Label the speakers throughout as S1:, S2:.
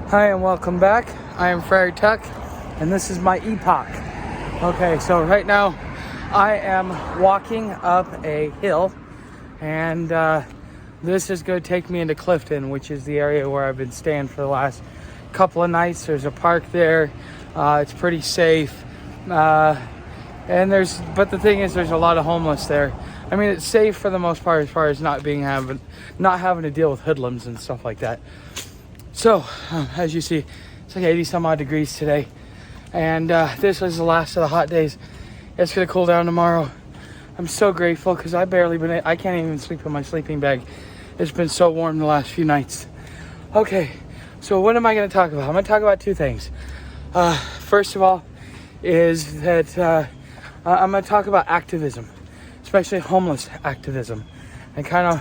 S1: Hi and welcome back. I am Friar Tuck and this is my epoch. Okay, so right now I am walking up a hill and this is going to take me into Clifton, which is the area where I've been staying for the last couple of nights. There's a park there. It's pretty safe. But the thing is, there's a lot of homeless there. I mean, it's safe for the most part as far as not having to deal with hoodlums and stuff like that. So, as you see, it's like 80 some odd degrees today. And this was the last of the hot days. It's going to cool down tomorrow. I'm so grateful because I can't even sleep in my sleeping bag. It's been so warm the last few nights. Okay, so what am I going to talk about? I'm going to talk about two things. First of all is that I'm going to talk about activism, especially homeless activism, and kind of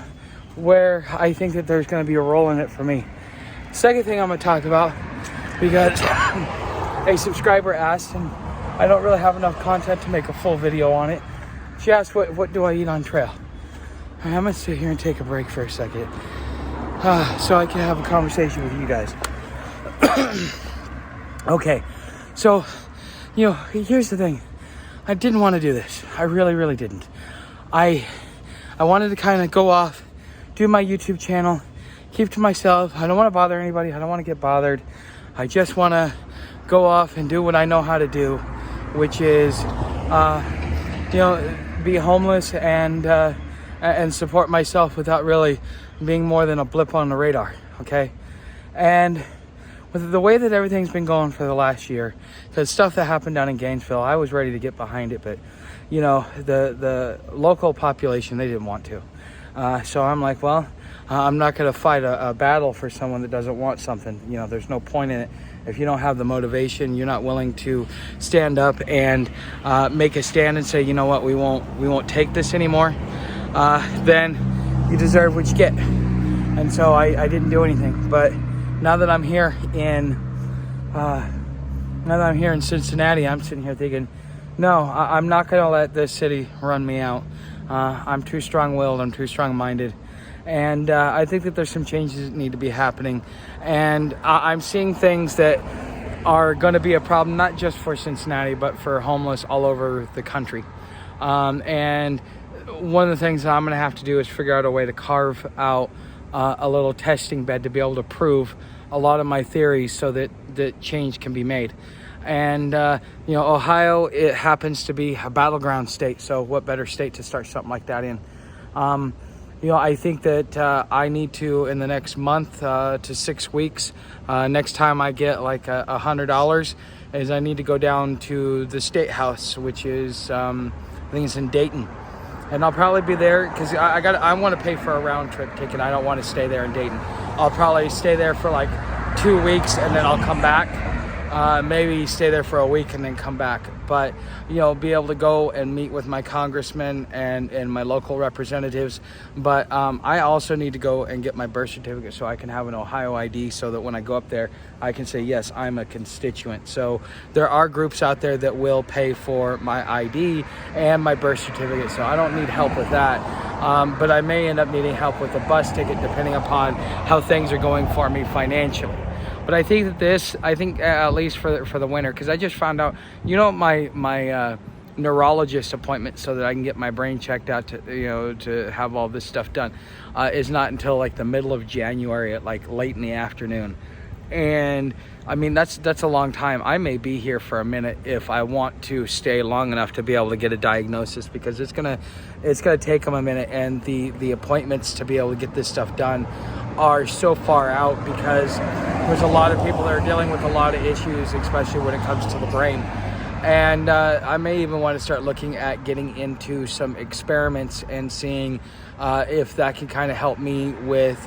S1: where I think that there's going to be a role in it for me. Second thing I'm going to talk about, because a subscriber asked, and I don't really have enough content to make a full video on it. She asked, what do I eat on trail? I'm going to sit here and take a break for a second so I can have a conversation with you guys. Okay, so, here's the thing. I didn't want to do this. I really, really didn't. I wanted to kind of go off, do my YouTube channel, keep to myself. I don't want to bother anybody. I don't want to get bothered. I just want to go off and do what I know how to do, which is, be homeless and support myself without really being more than a blip on the radar. Okay, and with the way that everything's been going for the last year, because stuff that happened down in Gainesville, I was ready to get behind it, but the local population, they didn't want to. So I'm like, well, I'm not going to fight a battle for someone that doesn't want something. There's no point in it. If you don't have the motivation, you're not willing to stand up and make a stand and say, you know what, we won't take this anymore, then you deserve what you get. And so I didn't do anything. But now that I'm here in Cincinnati, I'm sitting here thinking, no, I'm not going to let this city run me out. I'm too strong-willed. I'm too strong-minded. And I think that there's some changes that need to be happening. And I'm seeing things that are going to be a problem, not just for Cincinnati, but for homeless all over the country. And one of the things that I'm going to have to do is figure out a way to carve out a little testing bed to be able to prove a lot of my theories so that change can be made. And, Ohio, it happens to be a battleground state. So what better state to start something like that in? I think that I need to, in the next month to 6 weeks, next time I get like $100, is I need to go down to the State House, which is, I think it's in Dayton. And I'll probably be there because I want to pay for a round trip ticket. I don't want to stay there in Dayton. I'll probably stay there for like 2 weeks and then I'll come back. Maybe stay there for a week and then come back. But, be able to go and meet with my congressmen and my local representatives. But I also need to go and get my birth certificate so I can have an Ohio ID so that when I go up there, I can say, yes, I'm a constituent. So there are groups out there that will pay for my ID and my birth certificate. So I don't need help with that. But I may end up needing help with the bus ticket depending upon how things are going for me financially. But I think that at least for the winter, because I just found out, my neurologist appointment so that I can get my brain checked out to have all this stuff done is not until like the middle of January at like late in the afternoon. And I mean, that's a long time. I may be here for a minute if I want to stay long enough to be able to get a diagnosis, because it's gonna take them a minute, and the appointments to be able to get this stuff done are so far out because there's a lot of people that are dealing with a lot of issues, especially when it comes to the brain. And I may even want to start looking at getting into some experiments and seeing if that can kind of help me with,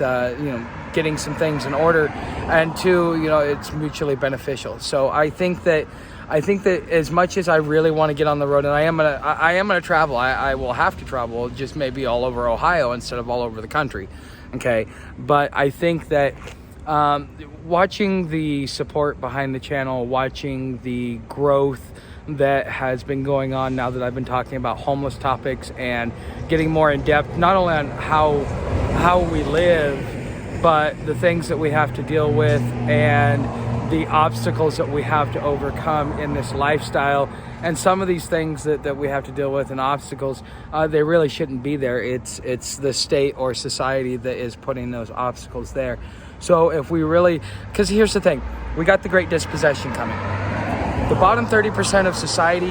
S1: getting some things in order. And two, it's mutually beneficial. So I think that as much as I really want to get on the road, and I am gonna travel, I will have to travel, just maybe all over Ohio instead of all over the country. Okay, but I think that watching the support behind the channel, watching the growth that has been going on now that I've been talking about homeless topics and getting more in depth, not only on how we live, but the things that we have to deal with and the obstacles that we have to overcome in this lifestyle, and some of these things that we have to deal with and obstacles, they really shouldn't be there. It's the state or society that is putting those obstacles there. So if we really, because here's the thing, we got the Great Dispossession coming. The bottom 30% of society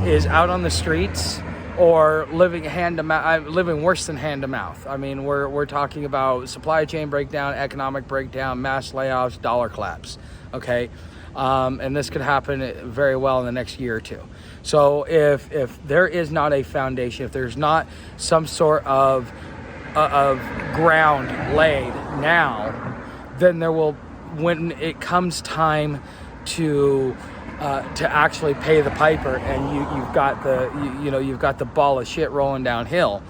S1: is out on the streets or living hand to mouth, living worse than hand to mouth. I mean, we're talking about supply chain breakdown, economic breakdown, mass layoffs, dollar collapse. Okay, and this could happen very well in the next year or two. So if there is not a foundation, if there's not some sort of ground laid now, then there will, when it comes time to actually pay the piper, and you've got the ball of shit rolling downhill,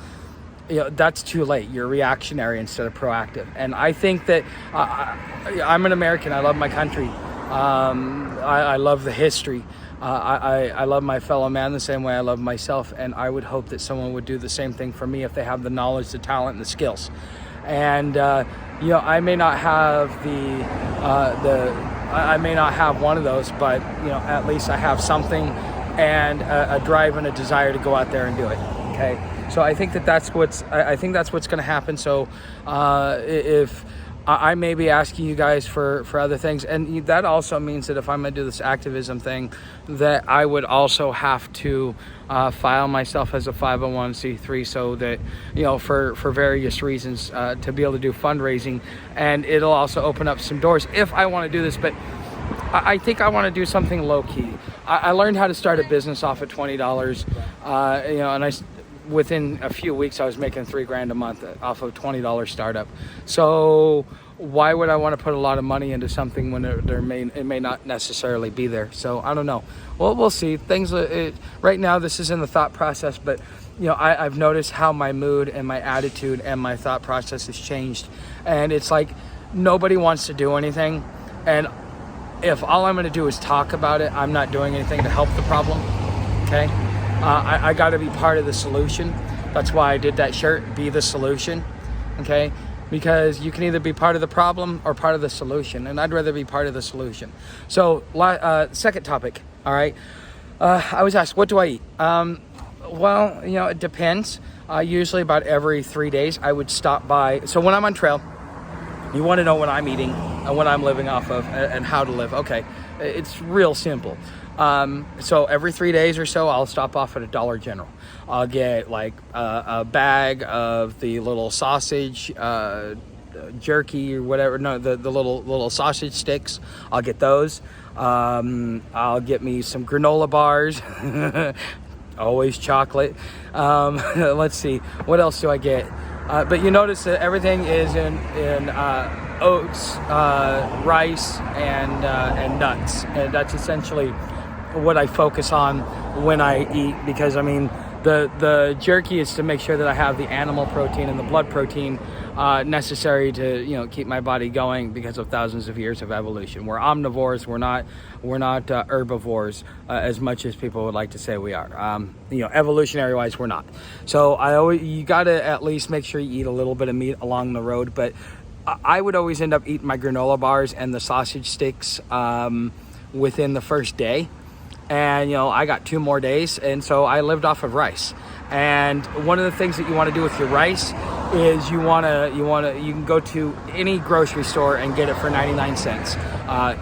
S1: that's too late. You're reactionary instead of proactive. And I think that I'm an American. I love my country. I love the history. I love my fellow man the same way I love myself. And I would hope that someone would do the same thing for me if they have the knowledge, the talent, and the skills. And I may not have I may not have one of those, but at least I have something, and a drive and a desire to go out there and do it. Okay. So I think that's what's going to happen. So if I may be asking you guys for other things, and that also means that if I'm going to do this activism thing, that I would also have to file myself as a 501c3, so that for various reasons, to be able to do fundraising, and it'll also open up some doors if I want to do this. But I think I want to do something low key. I learned how to start a business off at $20, and within a few weeks I was making $3,000 a month off of $20 startup. So why would I want to put a lot of money into something when it may not necessarily be there? So I don't know. Well, we'll see. Things right now, this is in the thought process, but I've noticed how my mood and my attitude and my thought process has changed, and it's like nobody wants to do anything, and if all I'm going to do is talk about it, I'm not doing anything to help the problem. Okay. I got to be part of the solution. That's why I did that shirt, Be the Solution, okay? Because you can either be part of the problem or part of the solution, and I'd rather be part of the solution. So, second topic, all right? I was asked, what do I eat? Well, it depends. Usually about every 3 days, I would stop by. So when I'm on trail, you want to know what I'm eating and what I'm living off of and how to live. Okay, it's real simple. So every 3 days or so, I'll stop off at a Dollar General. I'll get like a bag of the little sausage, jerky or whatever. No, the little sausage sticks. I'll get those. I'll get me some granola bars. Always chocolate. Let's see, what else do I get? But you notice that everything is in oats, rice, and nuts. And that's essentially what I focus on when I eat, because I mean the jerky is to make sure that I have the animal protein and the blood protein necessary to keep my body going because of thousands of years of evolution. We're omnivores. We're not herbivores as much as people would like to say we are. Evolutionary wise, we're not. So you got to at least make sure you eat a little bit of meat along the road. But I would always end up eating my granola bars and the sausage sticks within the first day. And I got 2 more days, and so I lived off of rice. And one of the things that you want to do with your rice is you can go to any grocery store and get it for 99 cents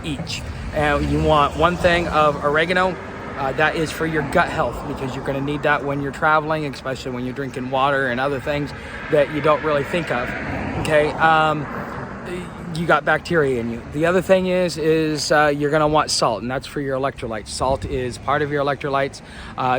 S1: each. And you want 1 thing of oregano. That is for your gut health, because you're going to need that when you're traveling, especially when you're drinking water and other things that you don't really think of. Okay. You got bacteria in you. The other thing is you're going to want salt, and that's for your electrolytes. Salt is part of your electrolytes.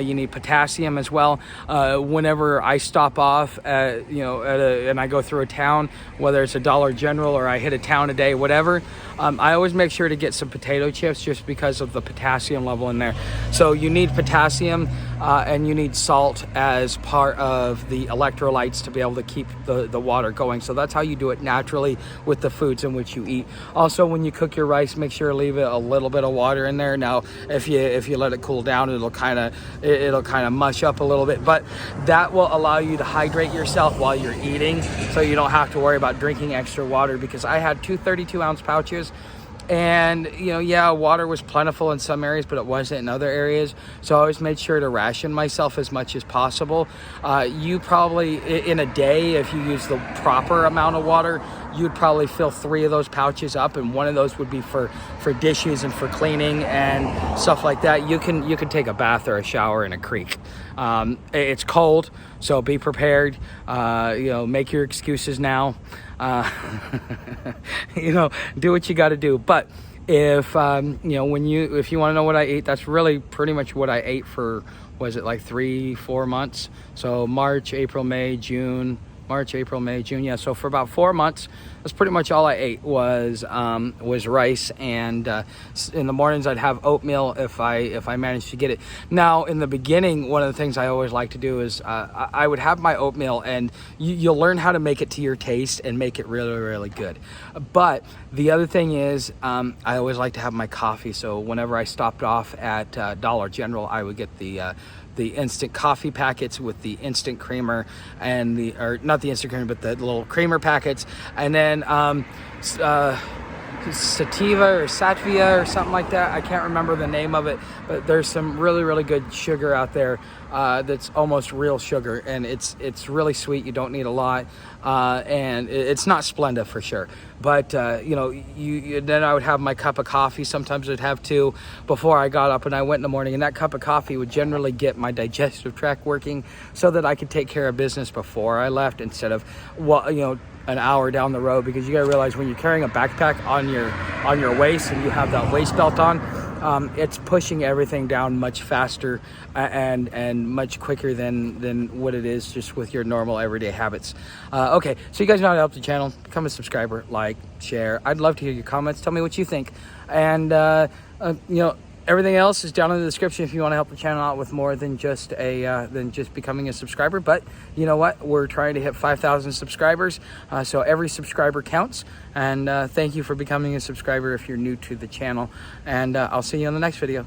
S1: You need potassium as well. Whenever I stop off, and I go through a town, whether it's a Dollar General or I hit a town a day, whatever, I always make sure to get some potato chips just because of the potassium level in there. So you need potassium and you need salt as part of the electrolytes to be able to keep the water going. So that's how you do it naturally with the foods. in which you eat. Also, when you cook your rice, make sure to leave a little bit of water in there. Now, if you let it cool down, it'll kind of mush up a little bit, but that will allow you to hydrate yourself while you're eating, so you don't have to worry about drinking extra water. Because I had two 32-ounce pouches, and yeah, water was plentiful in some areas, but it wasn't in other areas. So I always made sure to ration myself as much as possible. You probably, in a day, if you use the proper amount of water, you'd probably fill 3 of those pouches up, and one of those would be for dishes and for cleaning and stuff like that. You can take a bath or a shower in a creek. It's cold, so be prepared. Make your excuses now. Do what you got to do. But if if you want to know what I ate, that's really pretty much what I ate for, was it like 3-4 months? So March, April, May, June. Yeah, so for about 4 months, that's pretty much all I ate was rice, and in the mornings I'd have oatmeal if I managed to get it. Now, in the beginning, one of the things I always like to do is I would have my oatmeal, and you'll learn how to make it to your taste and make it really, really good. But the other thing is, I always like to have my coffee. So whenever I stopped off at Dollar General, I would get the instant coffee packets with the instant creamer, and not the instant creamer, but the little creamer packets, and then sativa or satvia or something like that. I can't remember the name of it, but there's some really, really good sugar out there that's almost real sugar, and it's really sweet. You don't need a lot, and it's not Splenda for sure. But then I would have my cup of coffee. Sometimes I'd have 2 before I got up and I went in the morning, and that cup of coffee would generally get my digestive tract working so that I could take care of business before I left, instead of an hour down the road. Because you gotta realize, when you're carrying a backpack on your waist and you have that waist belt on, it's pushing everything down much faster and much quicker than what it is just with your normal everyday habits. Okay, so you guys know how to help the channel. Become a subscriber, like, share. I'd love to hear your comments. Tell me what you think, and everything else is down in the description if you want to help the channel out with more than just becoming a subscriber. But you know what? We're trying to hit 5,000 subscribers, so every subscriber counts. And thank you for becoming a subscriber if you're new to the channel. And I'll see you on the next video.